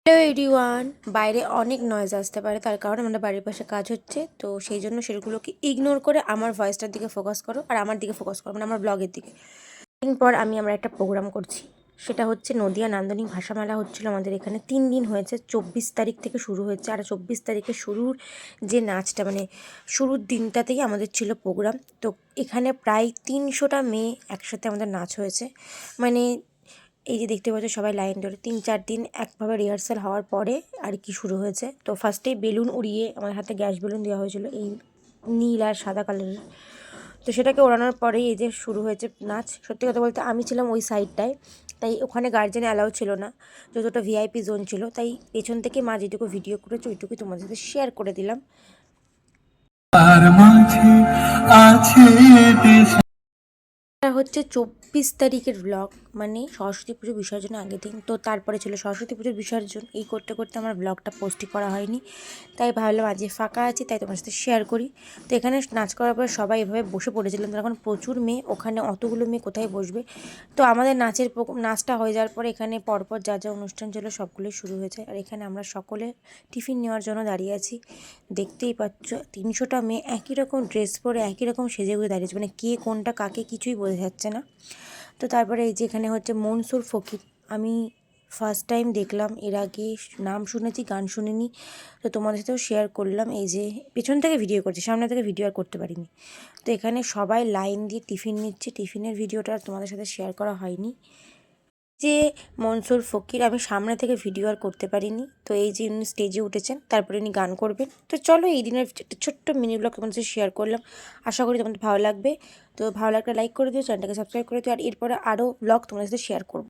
Hello everyone, বাইরে অনেক noise আসতে পারে, তার কারণ আমাদের বাড়ির পাশে কাজ হচ্ছে। তো সেই জন্য সেগুলোকে ইগনোর করে আমার ভয়েসটার দিকে ফোকাস করো আর আমার দিকে ফোকাস করো, মানে আমার ব্লগের দিকে। দিন পর আমরা একটা প্রোগ্রাম করছি, সেটা হচ্ছে নদিয়া নান্দনিক ভাষা মেলা হচ্ছিলো আমাদের এখানে। 3 দিন হয়েছে, 24 তারিখ থেকে শুরু হয়েছে। আর 24 তারিখে শুরুর যে নাচটা, মানে শুরুর দিনটাতেই আমাদের ছিল প্রোগ্রাম। তো এখানে প্রায় 300টা মেয়ে একসাথে আমাদের নাচ হয়েছে। মানে এই যে দেখতে পাচ্ছ সবাই লাইন ধরে 3-4 দিন একভাবে রিহার্সাল হওয়ার পরে আর কি শুরু হয়েছে। তো ফার্স্টেই বেলুন উড়িয়ে আমাদের হাতে গ্যাস বেলুন দেওয়া হয়েছিল, এই নীল আর সাদা কালারের। তো সেটাকে ওড়ানোর পরেই এই যে শুরু হয়েছে নাচ। সত্যি কথা বলতে আমি ছিলাম ওই সাইডটায়, তাই ওখানে গার্জেন অ্যালাউ ছিল না, যতটা ভিআইপি জোন ছিল। তাই পেছন থেকে মা যেটুকু ভিডিও করেছে ওইটুকুই তোমাদের সাথে শেয়ার করে দিলাম। এটা হচ্ছে 24 তারিখের ব্লগ, মানে সরস্বতী পুজো বিসর্জনের আগের দিন। তো তারপরে ছিল সরস্বতী পুজোর বিসর্জন। এই করতে করতে আমার ব্লগটা পোস্টই করা হয়নি, তাই ভাবলাম আজকে ফাঁকা আছি তাই তোমার সাথে শেয়ার করি। তো এখানে নাচ করার পর সবাই এভাবে বসে পড়েছিলাম, তখন প্রচুর মেয়ে, ওখানে অতগুলো মেয়ে কোথায় বসবে। তো আমাদের নাচটা হয়ে যাওয়ার পরে এখানে পরপর যা যা অনুষ্ঠান ছিল সবগুলোই শুরু হয়েছে। আর এখানে আমরা সকলে টিফিন নেওয়ার জন্য দাঁড়িয়ে আছি। দেখতেই পাচ্ছ 300টা মেয়ে একই রকম ড্রেস পরে একই রকম সেজেগুজে দাঁড়িয়েছে, মানে কে কোনটা কাকে কিছুই বোঝা যাচ্ছে না। তো তারপরে এই যে এখানে হচ্ছে মনসুর ফকির, আমি ফার্স্ট টাইম দেখলাম, এর আগে নাম শুনেছি গান শুনিনি। তো তোমাদের সাথেও শেয়ার করলাম। এই যে পেছন থেকে ভিডিও করছি, সামনে থেকে ভিডিও আর করতে পারিনি। তো এখানে সবাই লাইন দিয়ে টিফিন নিচ্ছে, টিফিনের ভিডিওটা তোমাদের সাথে শেয়ার করা হয়নি। যে মনসুর ফকির, আমি সামনে থেকে ভিডিও আর করতে পারিনি। তো এই যে উনি স্টেজে উঠেছেন, তারপরে উনি গান করবেন। তো চলো এই দিনের একটা ছোট্ট মিনি ব্লগ তোমাদের সাথে শেয়ার করলাম, আশা করি তোমাদের ভালো লাগবে। তো ভালো লাগলে লাইক করে দিও, চ্যানেলটাকে সাবস্ক্রাইব করে দিও, আর এরপরে আরও ব্লগ তোমাদের সাথে শেয়ার করবো।